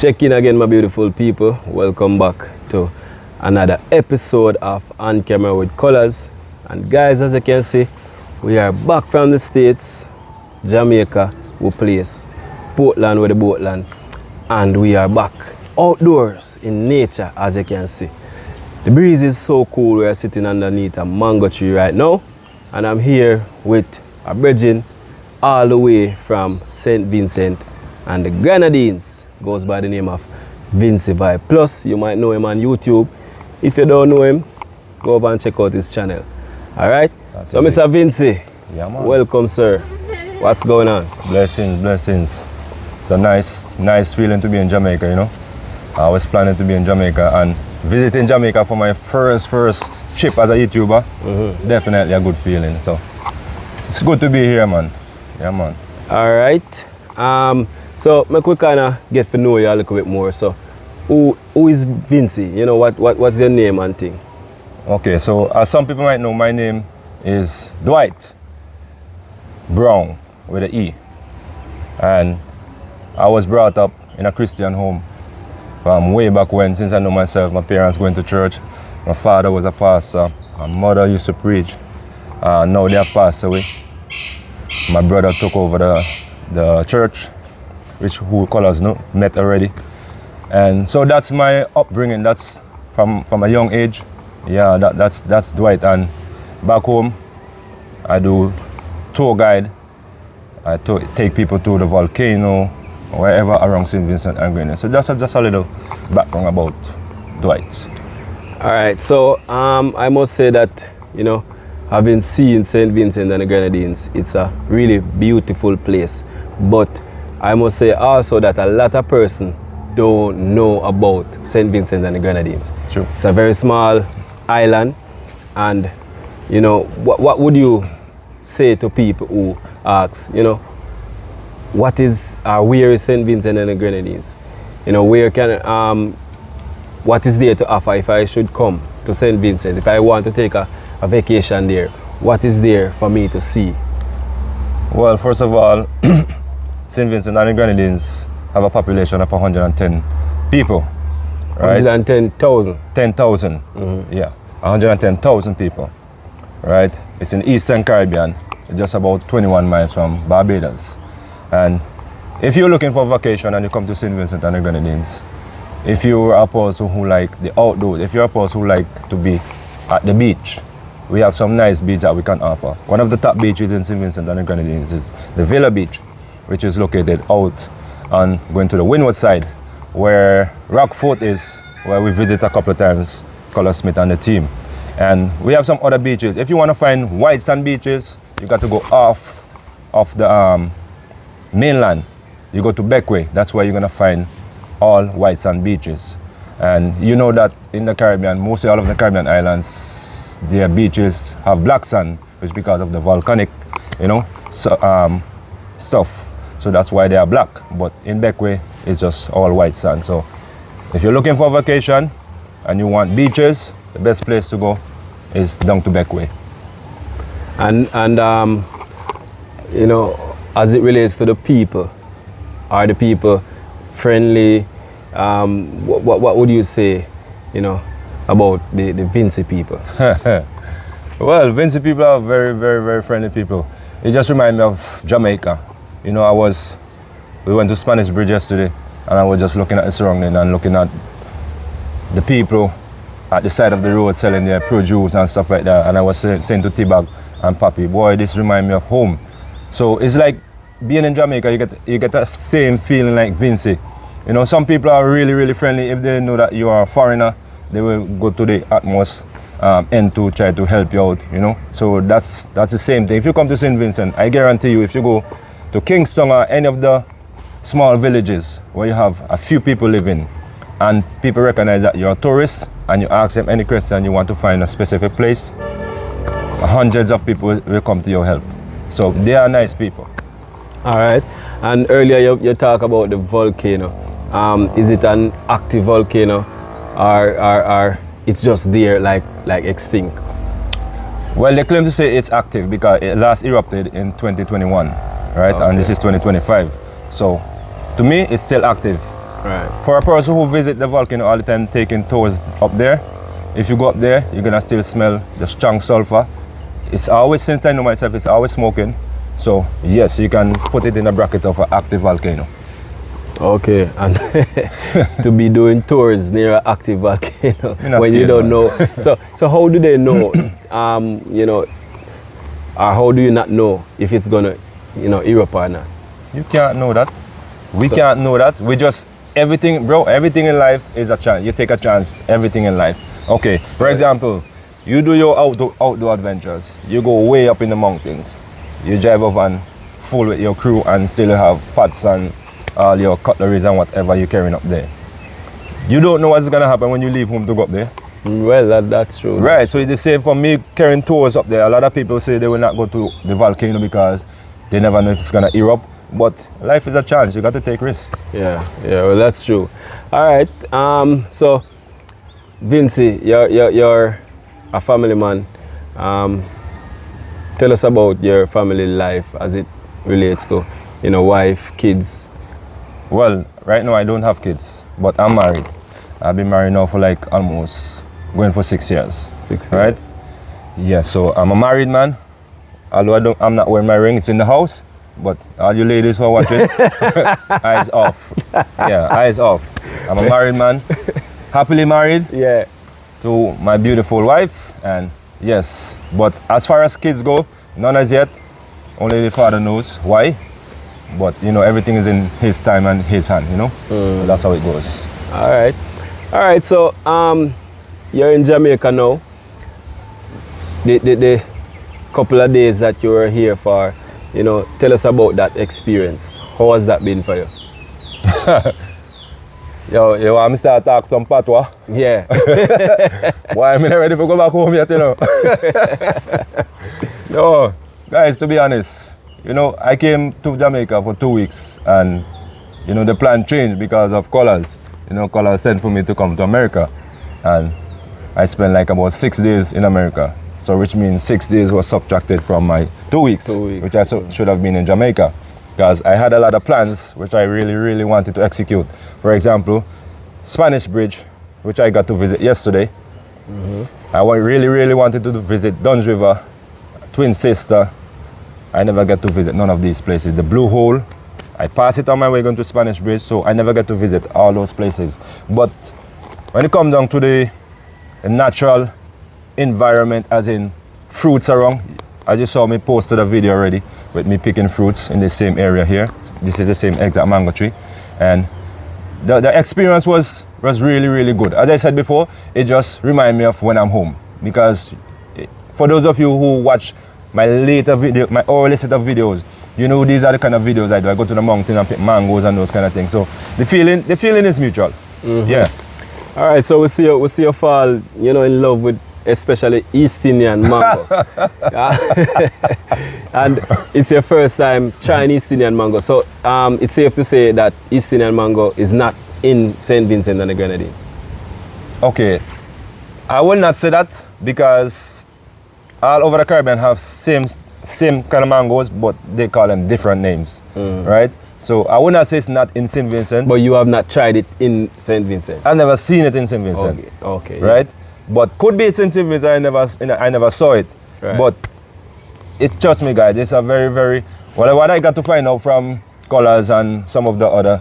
Check in again, my beautiful people. Welcome back to another episode of On Camera with Colors. And guys, as you can see, we are back from the States, Jamaica, we place Portland with the Boatland, and we are back outdoors in nature, as you can see. The breeze is so cool. We are sitting underneath a mango tree right now, and I'm here with a brethren all the way from St. Vincent and the Grenadines. Goes by the name of Vincy vybe. Plus, you might know him on YouTube. If you don't know him, go over and check out his channel. Alright? So Mr. Vincy, yeah, man. Welcome, sir. What's going on? Blessings. It's a nice feeling to be in Jamaica, you know. I was planning to be in Jamaica and visiting Jamaica for my first trip as a YouTuber. Definitely a good feeling. So it's good to be here, man. Yeah, man. Alright. So make we kinda get to know you a little bit more. So who is Vincy? You know, what's your name and thing? Okay, so as some people might know, my name is Dwight Brown with an E. And I was brought up in a Christian home from way back when. Since I know myself, my parents went to church. My father was a pastor. My mother used to preach. Now they have passed away. My brother took over the church, which who colors know met already. And so that's my upbringing. That's from a young age. Yeah, that's Dwight. And back home, I do tour guide. I take people to the volcano, wherever around St. Vincent and Grenadines. So that's just a little background about Dwight. All right. So I must say that, you know, having seen St. Vincent and the Grenadines, it's a really beautiful place. But I must say also that a lot of persons don't know about St. Vincent and the Grenadines. True. It's a very small island, and you know, what would you say to people who ask, you know, where is St. Vincent and the Grenadines? You know, what is there to offer if I should come to St. Vincent, if I want to take a vacation there? What is there for me to see? Well, first of all, St. Vincent and the Grenadines have a population of 110 people, right? 110,000? 10,000, yeah, 110,000 people, right? It's in Eastern Caribbean, just about 21 miles from Barbados. And if you're looking for a vacation and you come to St. Vincent and the Grenadines, if you're a person who like the outdoors, if you're a person who like to be at the beach, we have some nice beach that we can offer. One of the top beaches in St. Vincent and the Grenadines is the Villa Beach, which is located out on going to the windward side, where Rockfort is, where we visit a couple of times, Color Smith and the team. And we have some other beaches. If you want to find white sand beaches, you got to go off the mainland. You go to Beckway, that's where you're going to find all white sand beaches. And you know that in the Caribbean, mostly all of the Caribbean islands, their beaches have black sand, which is because of the volcanic, you know, stuff. So that's why they are black. But in Beckway, it's just all white sand. So if you're looking for a vacation and you want beaches, the best place to go is down to Beckway. And you know, as it relates to the people, are the people friendly? What would you say, you know, about the Vincy people? Well, Vincy people are very friendly people. It just reminds me of Jamaica. You know, we went to Spanish Bridge yesterday, and I was just looking at the surrounding and looking at the people at the side of the road selling their produce and stuff like that. And I was saying to T-Bag and Papi, boy, this reminds me of home. So it's like being in Jamaica, you get that same feeling like Vincy. You know, some people are really friendly. If they know that you are a foreigner, they will go to the utmost end to try to help you out, you know. So that's the same thing. If you come to St. Vincent, I guarantee you, if you go to Kingston or any of the small villages where you have a few people living and people recognize that you're a tourist and you ask them any question you want to find a specific place, hundreds of people will come to your help. So they are nice people. All right. And earlier you talk about the volcano. Is it an active volcano or it's just there like extinct? Well, they claim to say it's active because it last erupted in 2021. Right? Okay. And this is 2025. So to me, it's still active. Right. For a person who visit the volcano all the time, taking tours up there, if you go up there, you're gonna still smell the strong sulfur. It's always, since I know myself, it's always smoking. So yes, you can put it in a bracket of an active volcano. Okay, and to be doing tours near an active volcano when you don't know. So how do they know, you know, or how do you not know if it's gonna, you know, erupt or not? You can't know that. We can't know that. We just, everything, bro, everything in life is a chance. You take a chance, everything in life. Okay, for example, you do your outdoor adventures. You go way up in the mountains. You drive a van full with your crew and still have pots and all your cutleries and whatever you're carrying up there. You don't know what's gonna happen when you leave home to go up there. Well, that's true. Right, so it's the same for me carrying tours up there. A lot of people say they will not go to the volcano because they never know if it's gonna erupt. But life is a chance, you got to take risks. Yeah, well, that's true. All right, so Vincy, you're a family man. Tell us about your family life as it relates to, you know, wife, kids. Well, right now I don't have kids, but I'm married. I've been married now for like almost going for 6 years. 6 years. Right? Yeah, so I'm a married man. Although I'm not wearing my ring, it's in the house. But all you ladies who are watching, eyes off. Yeah, eyes off. I'm a married man, happily married. Yeah. To my beautiful wife, and yes. But as far as kids go, none as yet. Only the Father knows why. But you know, everything is in His time and His hand. You know, so that's how it goes. All right. So you're in Jamaica now. The couple of days that you were here for, you know, tell us about that experience. How has that been for you? Yo, you want me to start talk some patois? Yeah. Why am I not ready to go back home yet, you know? No, guys, to be honest, you know, I came to Jamaica for 2 weeks and, you know, the plan changed because of Colors. You know, Colors sent for me to come to America and I spent like about 6 days in America. So which means 6 days was subtracted from my 2 weeks, which I should have been in Jamaica. Because I had a lot of plans which I really wanted to execute. For example, Spanish Bridge, which I got to visit yesterday. I really wanted to visit Duns River, Twin Sister. I never get to visit none of these places. The Blue Hole, I pass it on my way going to Spanish Bridge, so I never get to visit all those places. But when it comes down to the natural environment, as in fruits around, as you saw me posted a video already with me picking fruits in the same area here. This is the same exact mango tree, and the experience was really good. As I said before, it just reminded me of when I'm home, because for those of you who watch my later video, my early set of videos, you know these are the kind of videos I do. I go to the mountain and pick mangoes and those kind of things. So the feeling is mutual. Yeah. All right, so we see you fall, you know, in love with especially East Indian mango. And it's your first time trying East Indian mango. So it's safe to say that East Indian mango is not in St. Vincent and the Grenadines. Okay, I will not say that because all over the Caribbean have same kind of mangoes, but they call them different names, right? So I would not say it's not in St. Vincent. But you have not tried it in St. Vincent? I've never seen it in St. Vincent. Okay. Right? Yeah. But could be it's in St. Vincent, I never saw it. Right. But it's, trust me guys, it's a very, well, what I got to find out from Colors and some of the other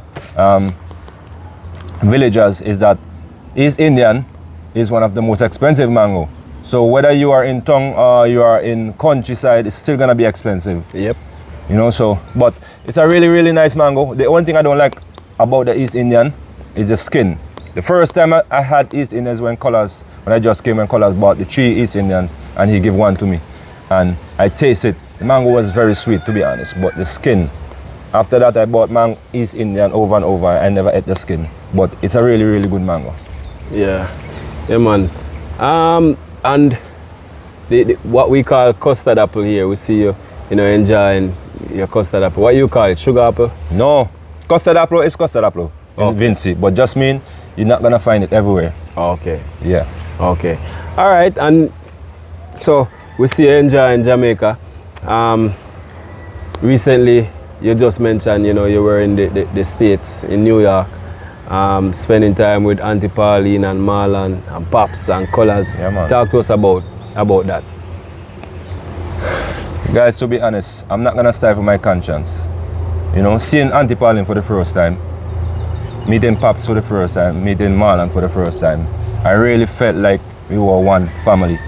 villagers is that East Indian is one of the most expensive mango. So whether you are in town or you are in countryside, it's still gonna be expensive. Yep. You know, so, but it's a really nice mango. The only thing I don't like about the East Indian is the skin. The first time I had East Indians when I just came and Colors bought the 3 East Indians and he gave one to me. And I tasted, the mango was very sweet to be honest, but the skin, after that I bought East Indian over and over. I never ate the skin, but it's a really good mango. Yeah man. And what we call custard apple here, we see you know, enjoying your custard apple. What you call it, sugar apple? No, custard apple is custard apple in Vincy, but just mean you're not gonna find it everywhere. Okay. Yeah. Okay. All right, and so we see you enjoying Jamaica. Recently, you just mentioned, you know, you were in the States, in New York. spending time with Auntie Pauline and Marlon and Pops and Colors. Yeah, man. Talk to us about that. Guys, to be honest, I'm not gonna stifle my conscience. You know, seeing Auntie Pauline for the first time, meeting Pops for the first time, meeting Marlon for the first time, I really felt like we were one family,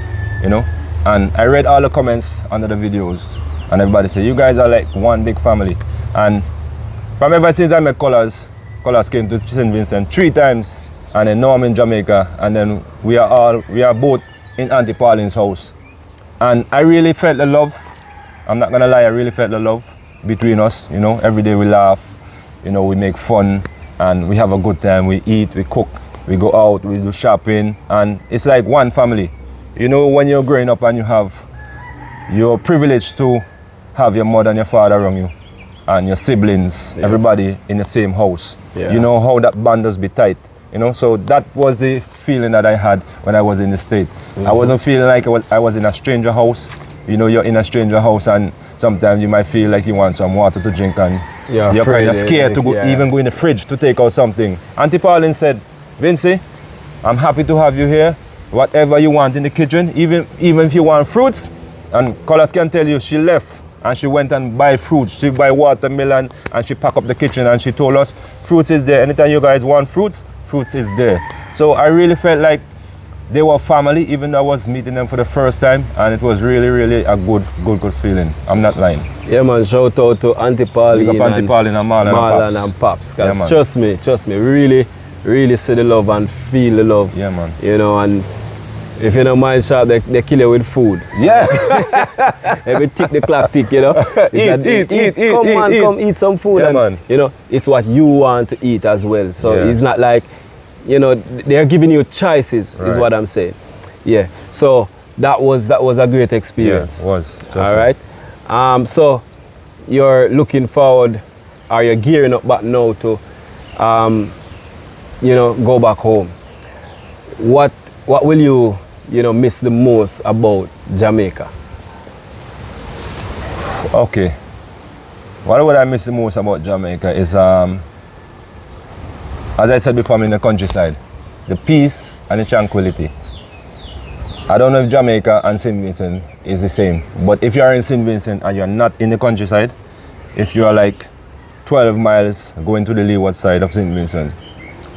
you know? And I read all the comments under the videos and everybody said, you guys are like one big family. And from ever since I met Colors came to St. Vincent 3 times, and then now I'm in Jamaica, and then we are both in Auntie Pauline's house. And I really felt the love. I'm not gonna lie, I really felt the love between us, you know. Every day we laugh, you know, we make fun, and we have a good time. We eat, we cook, we go out, we do shopping, and it's like one family. You know, when you're growing up and you're privileged to have your mother and your father around you, and your siblings, everybody in the same house. Yeah. You know how that bond does be tight, you know. So that was the feeling that I had when I was in the States. I wasn't feeling like I was in a stranger house. You know, you're in a stranger house, and sometimes you might feel like you want some water to drink, and you're kind of scared to go, even go in the fridge to take out something. Auntie Pauline said, Vincy, I'm happy to have you here. Whatever you want in the kitchen, even if you want fruits. And Colors can tell you, she left and she went and buy fruits. She buy watermelon and she packed up the kitchen, and she told us, fruits is there. Anytime you guys want fruits is there. So I really felt like they were family, even though I was meeting them for the first time, and it was really, really a good feeling. I'm not lying. Yeah, man, shout out to Auntie Pauline and Marlon and Pops. Because trust me, really see the love and feel the love. Yeah, man. You know, and if you don't mind shop, they kill you with food. Yeah. Every tick the clock tick, you know. Eat. Come eat some food. Yeah, and, man. You know, it's what you want to eat as well. So it's not like, you know, they're giving you choices, is what I'm saying. Yeah. So that was a great experience. Yeah, it was. All right. So you're looking forward, or you're gearing up back now to, you know, go back home. What will you miss the most about Jamaica? Okay. What would I miss the most about Jamaica is, as I said before, I'm in the countryside. The peace and the tranquility. I don't know if Jamaica and St. Vincent is the same, but if you are in St. Vincent and you're not in the countryside, if you are like 12 miles going to the leeward side of St. Vincent,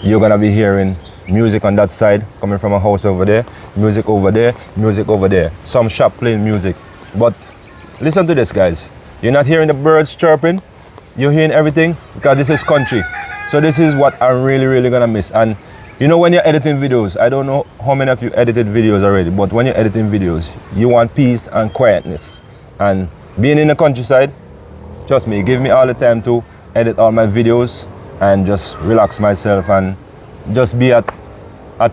you're gonna be hearing music on that side, coming from a house over there, music over there, music over there. Some shop playing music. But listen to this, guys. You're not hearing the birds chirping, you're hearing everything, because this is country. So this is what I'm really gonna miss. And you know, when you're editing videos, I don't know how many of you edited videos already, but when you're editing videos, you want peace and quietness. And being in the countryside, trust me, it gives me all the time to edit all my videos and just relax myself and just be at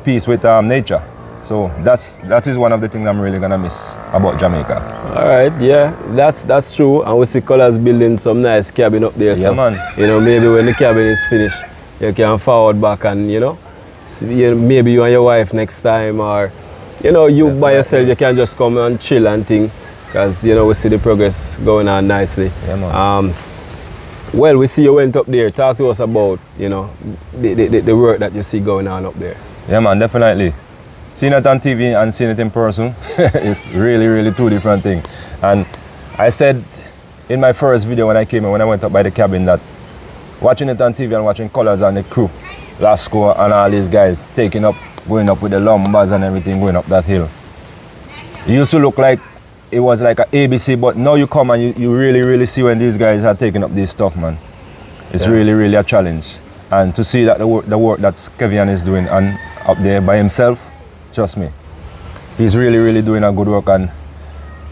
peace with nature. So that is one of the things I'm really gonna miss about Jamaica. All right, yeah, that's true. And we see Colors building some nice cabin up there. Yeah, so, man. You know, maybe when the cabin is finished, you can forward back and maybe you and your wife next time, or you by yourself, you can just come and chill and think, because we see the progress going on nicely. Yeah, man. Well, we see you went up there. Talk to us about the work that you see going on up there. Yeah, man, definitely. Seeing it on TV and seeing it in person is really two different things. And I said in my first video when I came in, when I went up by the cabin, that watching it on TV and watching Colors and the crew, Lasco and all these guys going up with the lumbers and everything, going up that hill. It used to look like it was like an ABC, but now you come and you really see when these guys are taking up this stuff, man. It's really a challenge. And to see that the work that Kevian is doing and up there by himself, trust me, he's really doing a good work. And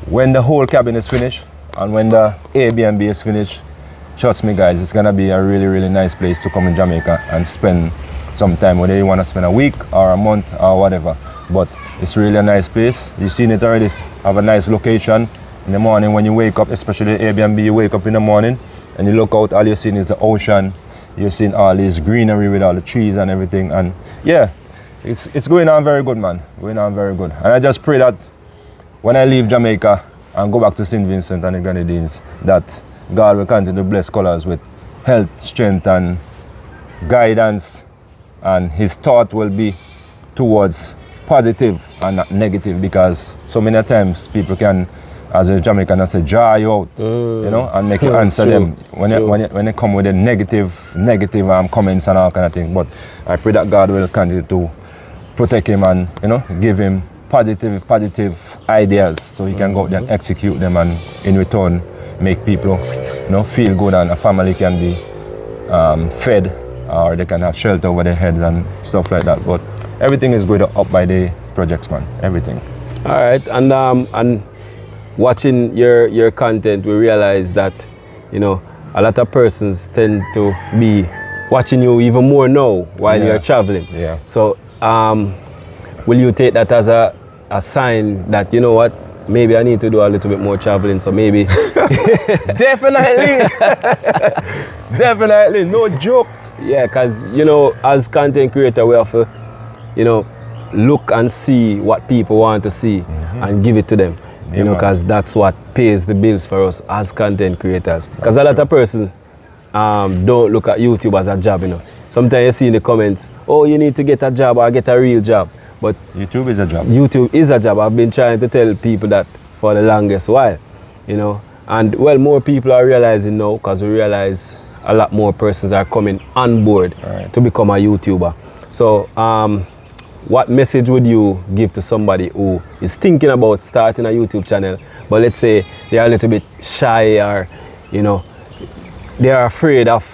when the whole cabin is finished and when the Airbnb is finished, trust me, guys, it's gonna be a really nice place to come in Jamaica and spend some time, whether you want to spend a week or a month or whatever. But it's really a nice place. You've seen it already. Have a nice location. In the morning when you wake up, especially the Airbnb, you wake up in the morning and you look out, all you're seeing is the ocean. You're seeing all this greenery with all the trees and everything. And yeah, it's going on very good, man. Going on very good. And I just pray that when I leave Jamaica and go back to St. Vincent and the Grenadines, that God will continue to bless Colors with health, strength and guidance and his thought will be towards positive and not negative, because so many times people can, as a Jamaican, say jar you out, you know, and make you answer them when they come with a negative comments and all kind of things. But I pray that God will continue to protect him and, you know, give him positive ideas so he can go out there and execute them, and in return make people, you know, feel good, and a family can be fed, or they can have shelter over their heads and stuff like that. But everything is going up by the projects, man. Everything. All right, and watching your content, we realize that, you know, a lot of persons tend to be watching you even more now while you're traveling. Yeah. So, will you take that as a sign that, you know what, maybe I need to do a little bit more traveling? So maybe. Definitely. Definitely, no joke. Yeah, because, you know, as content creator, we have to, you know, look and see what people want to see and give it to them. You know, because that's what pays the bills for us as content creators. Because a lot of persons don't look at YouTube as a job, you know. Sometimes you see in the comments, oh, you need to get a job or get a real job. But YouTube is a job. YouTube is a job. I've been trying to tell people that for the longest while, you know. And, well, more people are realizing now, because we realize a lot more persons are coming on board to become a YouTuber. So, what message would you give to somebody who is thinking about starting a YouTube channel, but let's say they are a little bit shy, or, you know, they are afraid of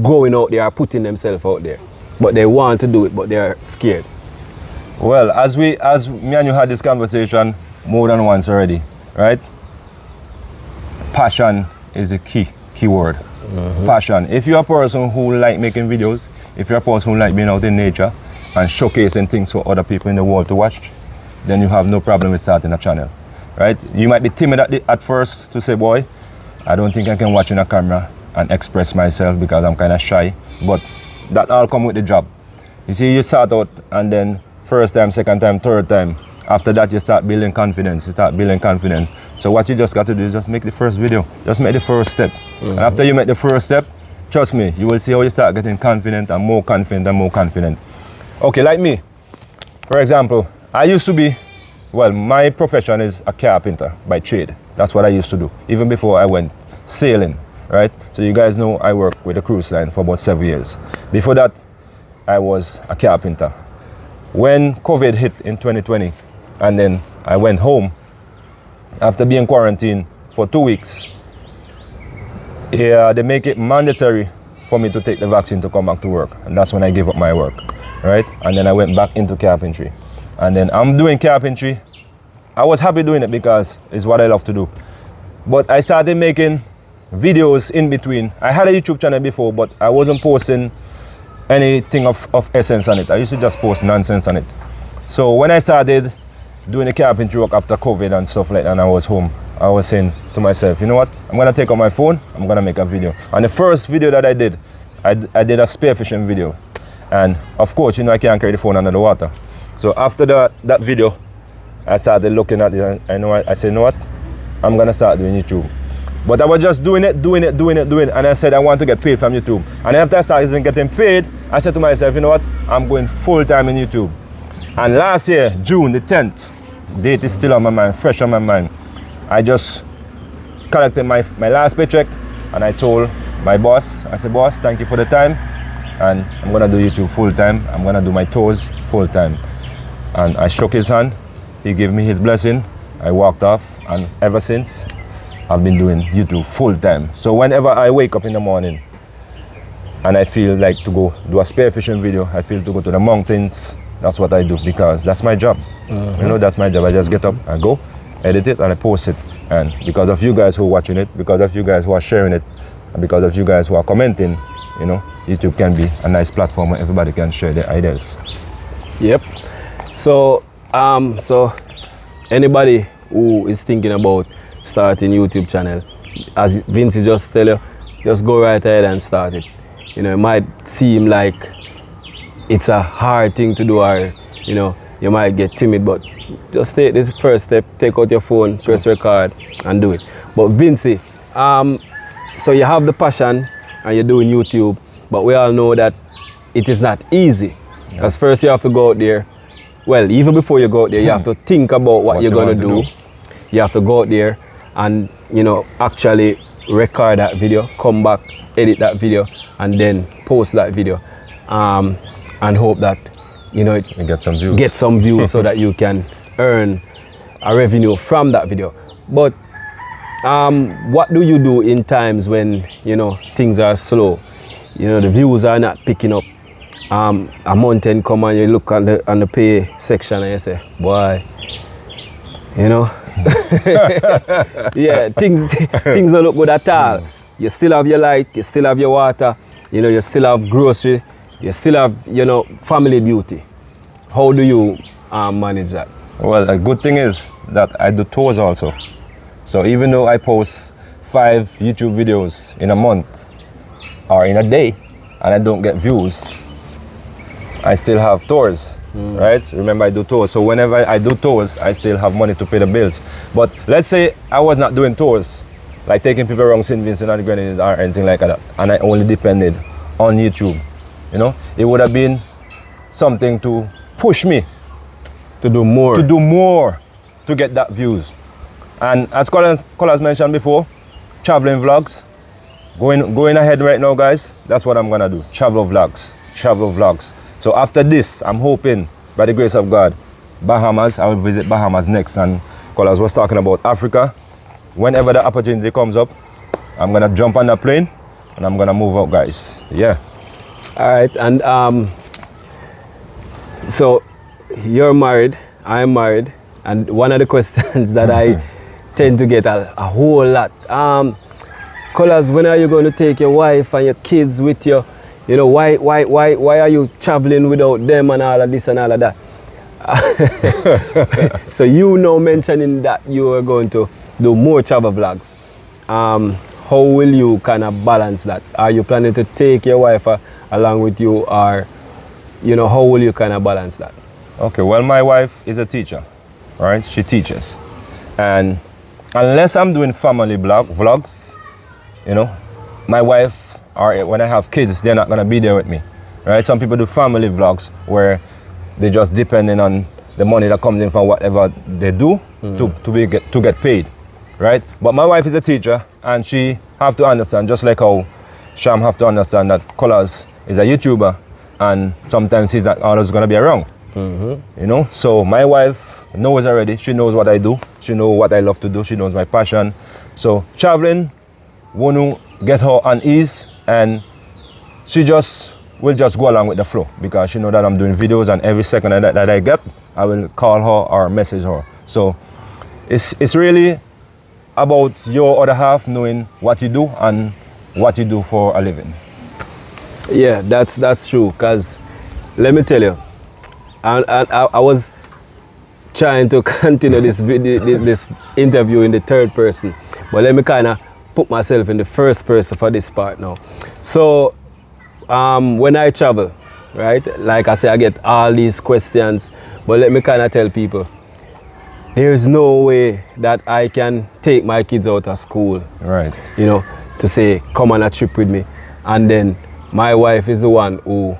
going out there, putting themselves out there, but they want to do it, but they are scared? Well, as me and you had this conversation more than once already, right? Passion is the key word. Passion. If you're a person who like making videos, if you're a person who like being out in nature and showcasing things for other people in the world to watch, then you have no problem with starting a channel, right? You might be timid at first to say, boy, I don't think I can watch in a camera and express myself because I'm kind of shy, but that all come with the job. You see, you start out, and then first time, second time, third time, after that you start building confidence, So what you just got to do is just make the first video, just make the first step. And after you make the first step, trust me, you will see how you start getting confident and more confident and more confident. Okay, like me, for example, I used to be, well, my profession is a carpenter by trade. That's what I used to do, even before I went sailing, right? So you guys know I worked with a cruise line for about 7 years. Before that, I was a carpenter. When COVID hit in 2020, and then I went home, after being quarantined for 2 weeks, they make it mandatory for me to take the vaccine to come back to work. And that's when I gave up my work, right? And then I went back into carpentry. And then I'm doing carpentry. I was happy doing it because it's what I love to do. But I started making videos in between. I had a YouTube channel before, but I wasn't posting anything of essence on it. I used to just post nonsense on it. So when I started doing the carpentry work after COVID and stuff like that, and I was home, I was saying to myself, you know what, I'm gonna take out my phone, I'm gonna make a video. And the first video that I did a spearfishing video. And of course, you know, I can't carry the phone under the water. So after that video, I started looking at it, and I said, you know what, I'm gonna start doing YouTube. But I was just doing it, and I said I want to get paid from YouTube. And after I started getting paid, I said to myself, you know what, I'm going full-time in YouTube. And last year, June the 10th, date is still on my mind, fresh on my mind, I just collected my last paycheck, and I told my boss, I said, boss, thank you for the time, and I'm gonna do YouTube full-time. I'm gonna do my tours full-time. And I shook his hand, he gave me his blessing, I walked off, and ever since, I've been doing YouTube full-time. So whenever I wake up in the morning and I feel like to go do a spearfishing video, I feel to go to the mountains, that's what I do, because that's my job. You know, that's my job. I just get up, I go, edit it, and I post it. And because of you guys who are watching it, because of you guys who are sharing it, and because of you guys who are commenting, you know, YouTube can be a nice platform where everybody can share their ideas. Yep. So, so anybody who is thinking about starting YouTube channel, as Vincy just tell you, just go right ahead and start it. You know, it might seem like it's a hard thing to do, or, you know, you might get timid, but just take this first step, take out your phone, press record, and do it. But Vincy, so you have the passion and you're doing YouTube, but we all know that it is not easy. Because first you have to go out there. Well, even before you go out there, you have to think about what you're going to do. You have to go out there and, you know, actually record that video, come back, edit that video, and then post that video. And hope that, you know, you get some views so that you can earn a revenue from that video. But what do you do in times when, you know, things are slow? You know, the views are not picking up. A month come and you look on the pay section and you say, boy, you know, yeah, things don't look good at all. You still have your light, you still have your water, you know, you still have grocery, you still have, you know, family duty. How do you manage that? Well, a good thing is that I do tours also. So even though I post 5 YouTube videos in a month or in a day and I don't get views, I still have tours, right? Remember, I do tours. So whenever I do tours, I still have money to pay the bills. But let's say I was not doing tours, like taking people around St. Vincent and the Grenadines or anything like that, and I only depended on YouTube, you know, it would have been something to push me to do more, to get that views. And as Colors mentioned before, traveling vlogs, going ahead right now, guys, that's what I'm gonna do, travel vlogs. So after this, I'm hoping, by the grace of God, Bahamas, I will visit Bahamas next. And Colors was talking about Africa. Whenever the opportunity comes up, I'm gonna jump on that plane and I'm gonna move out, guys. Yeah. All right, and so you're married, I'm married, and one of the questions that I tend to get a whole lot, Colors, when are you going to take your wife and your kids with you? You know, why are you traveling without them and all of this and all of that? So you know, mentioning that you are going to do more travel vlogs. How will you kind of balance that? Are you planning to take your wife along with you, or, you know, how will you kind of balance that? Okay, well, my wife is a teacher, right? She teaches. And unless I'm doing family vlogs, you know, my wife, or when I have kids, they're not gonna be there with me, right? Some people do family vlogs where they just depending on the money that comes in from whatever they do to get paid, right? But my wife is a teacher, and she have to understand, just like how Sham have to understand that Colors is a YouTuber, and sometimes he's not always gonna be around, you know? So my wife knows already, she knows what I do, she knows what I love to do, she knows my passion. So traveling won't get her unease, and she will just go along with the flow, because she knows that I'm doing videos, and every second that I get, I will call her or message her. So it's really about your other half knowing what you do and what you do for a living. Yeah, that's true, because let me tell you, I was trying to continue this interview in the third person, but let me kind of put myself in the first person for this part now. So when I travel, right, like I say, I get all these questions, but let me kind of tell people, there's no way that I can take my kids out of school, right, you know, to say come on a trip with me, and then my wife is the one who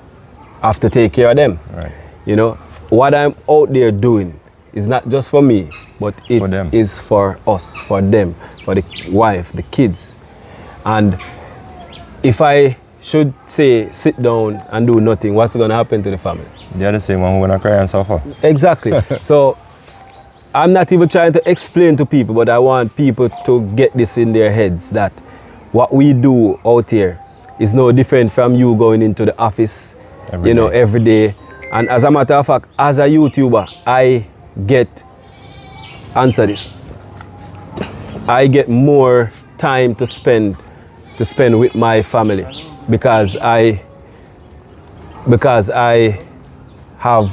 have to take care of them, right. You know, what I'm out there doing is not just for me, but it is for us, for them, for the wife, the kids. And if I should say sit down and do nothing, what's going to happen to the family? They're the same one who gonna cry and suffer. Exactly. So I'm not even trying to explain to people, but I want people to get this in their heads, that what we do out here is no different from you going into the office every day. And as a matter of fact, as a YouTuber, I get I get more time to spend with my family, because I have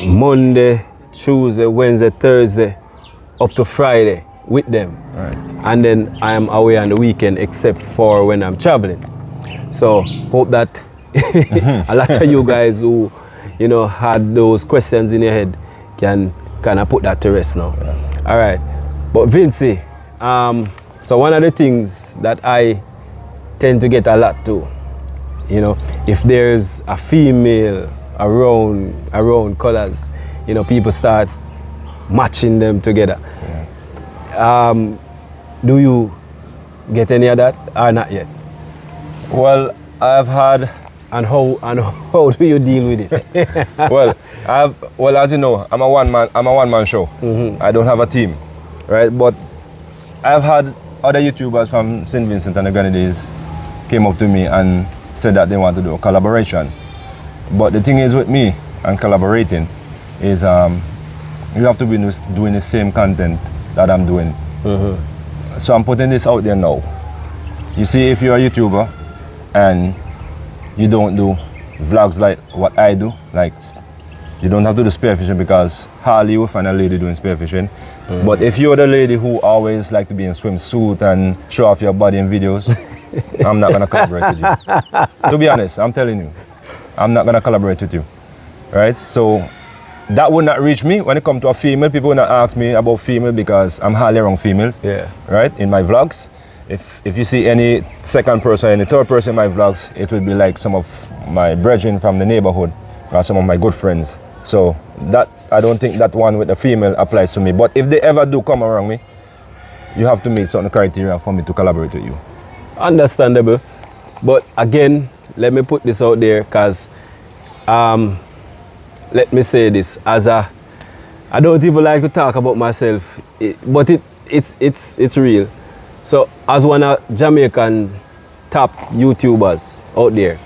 Monday, Tuesday, Wednesday, Thursday up to Friday with them, right. And then I am away on the weekend, except for when I'm traveling. So hope that a lot of you guys who, you know, had those questions in your head can kind of put that to rest now. Yeah. All right, but Vincy, so one of the things that I tend to get a lot to You know, if there's a female around Colors, you know, people start matching them together. Yeah. Do you get any of that or not yet? Well, I've had. And how do you deal with it? well, as you know, I'm a one-man show. I don't have a team, right? But I've had other YouTubers from St. Vincent and the Grenadines came up to me and said that they want to do a collaboration. But the thing is with me and collaborating is you have to be doing the same content that I'm doing. So I'm putting this out there now. You see, if you're a YouTuber and you don't do vlogs like what I do, like you don't have to do spearfishing because hardly you will find a lady doing spearfishing. But if you're the lady who always like to be in swimsuit and show off your body in videos, I'm not gonna collaborate with you. To be honest, I'm telling you, I'm not gonna collaborate with you, right? So that would not reach me when it comes to a female. People will not ask me about female because I'm hardly around females, right? In my vlogs. If you see any second person, any third person in my vlogs, it will be like some of my brethren from the neighborhood or some of my good friends. So that I don't think that one with the female applies to me. But if they ever do come around me, you have to meet certain criteria for me to collaborate with you. Understandable. But again, let me put this out there because let me say this as I don't even like to talk about myself, but it's real. So as one of Jamaican top YouTubers out there,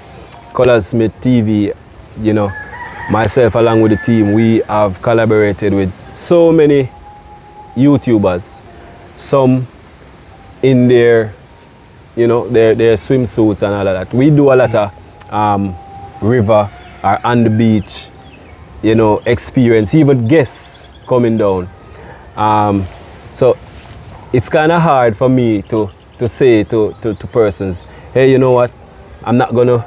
Colors Smith TV, you know, myself along with the team, we have collaborated with so many YouTubers, some in their, you know, their swimsuits and all of that. We do a lot of river or on the beach, you know, experience, even guests coming down. So it's kind of hard for me to say to persons, hey, you know what, I'm not gonna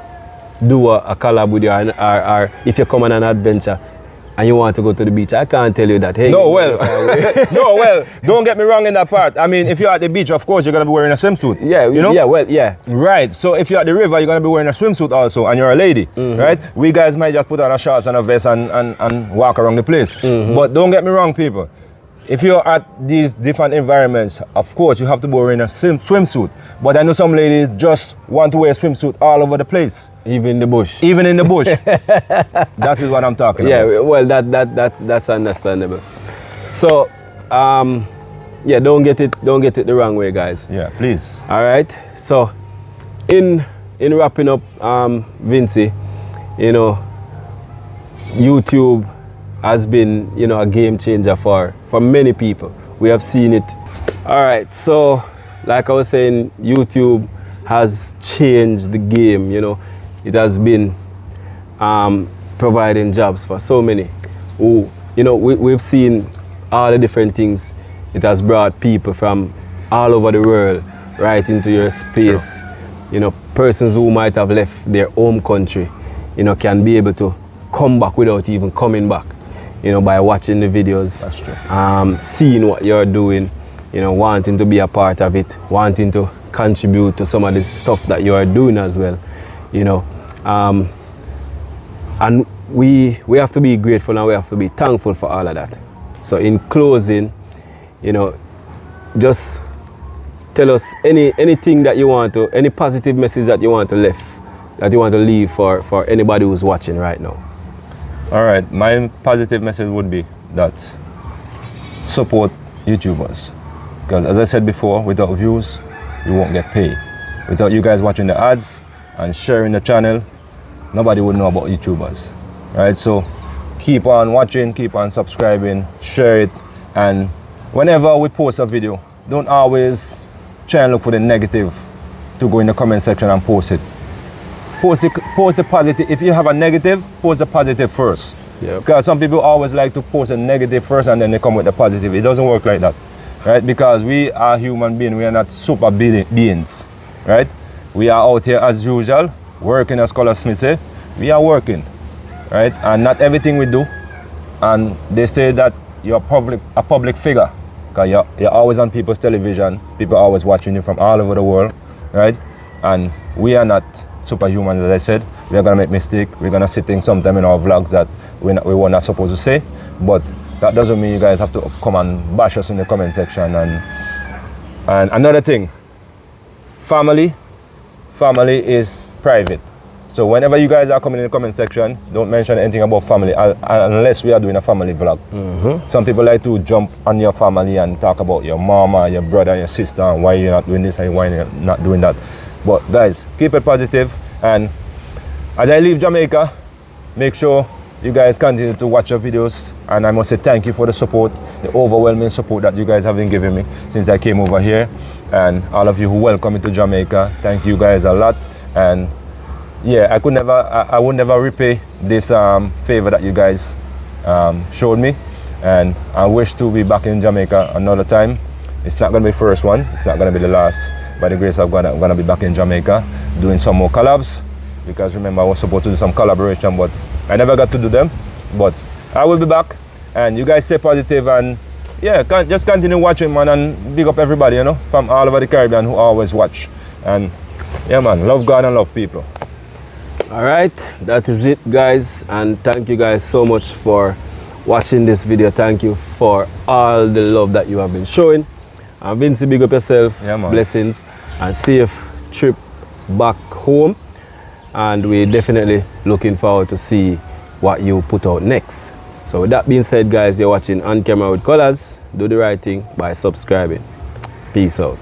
do a collab with you, or if you come on an adventure and you want to go to the beach, I can't tell you that. Hey, no, don't get me wrong in that part. I mean, if you're at the beach, of course, you're gonna be wearing a swimsuit. Yeah, you know? Yeah. Right, so if you're at the river, you're gonna be wearing a swimsuit also, and you're a lady, right? We guys might just put on a shorts and a vest and walk around the place. But don't get me wrong, people. If you're at these different environments, of course, you have to be wearing a swimsuit. But I know some ladies just want to wear a swimsuit all over the place. Even in the bush. Even in the bush. That is what I'm talking about. Yeah, well, that's understandable. So, yeah, don't get it the wrong way, guys. Yeah, please. All right. So, in wrapping up, Vincy, you know, YouTube has been, you know, a game changer for many people. We have seen it. All right, so like I was saying, YouTube has changed the game. You know, it has been providing jobs for so many who, you know, we've seen all the different things. It has brought people from all over the world right into your space. Sure. You know, persons who might have left their home country, you know, can be able to come back without even coming back. You know, by watching the videos. That's true. Seeing what you're doing, you know, wanting to be a part of it, wanting to contribute to some of the stuff that you're doing as well, you know. And we have to be grateful and we have to be thankful for all of that. So in closing, you know, just tell us anything that you want to, any positive message that you want to leave for anybody who's watching right now. All right, my positive message would be that support YouTubers. Because as I said before, without views, you won't get paid. Without you guys watching the ads and sharing the channel, nobody would know about YouTubers, right? So keep on watching, keep on subscribing, share it, and whenever we post a video, don't always try and look for the negative to go in the comment section and post it. Post the positive. If you have a negative, post the positive first. Yep. Because some people always like to post a negative first and then they come with the positive. It doesn't work like that, right? Because we are human beings. We are not super beings, right? We are out here as usual, working as Colors Smith say. We are working, right? And not everything we do. And they say that you're a public figure because you're always on people's television. People are always watching you from all over the world, right? And we are not superhuman, as I said. We're gonna make mistakes. We're gonna say things sometime in our vlogs that we were not supposed to say. But that doesn't mean you guys have to come and bash us in the comment section. And another thing, family is private. So whenever you guys are coming in the comment section, don't mention anything about family unless we are doing a family vlog. Some people like to jump on your family and talk about your mama, your brother, your sister, and why you're not doing this and why you're not doing that. But guys, keep it positive. And as I leave Jamaica, make sure you guys continue to watch your videos. And I must say thank you for the support, the overwhelming support that you guys have been giving me since I came over here. And all of you who welcome me to Jamaica, thank you guys a lot. And yeah, I would never repay this favor that you guys showed me, and I wish to be back in Jamaica another time. It's not gonna be the first one, it's not gonna be the last. By the grace of God, I'm gonna be back in Jamaica doing some more collabs, because remember I was supposed to do some collaboration, but I never got to do them. But I will be back, and you guys stay positive, and yeah, just continue watching, man, and big up everybody, you know, from all over the Caribbean who always watch. And yeah, man, love God and love people. All right, that is it, guys, and thank you guys so much for watching this video. Thank you for all the love that you have been showing. And Vincy, big up yourself. Yeah, man. Blessings and safe trip back home, and we're definitely looking forward to see what you put out next. So with that being said, guys, you're watching On Camera with Colors. Do the right thing by subscribing. Peace out.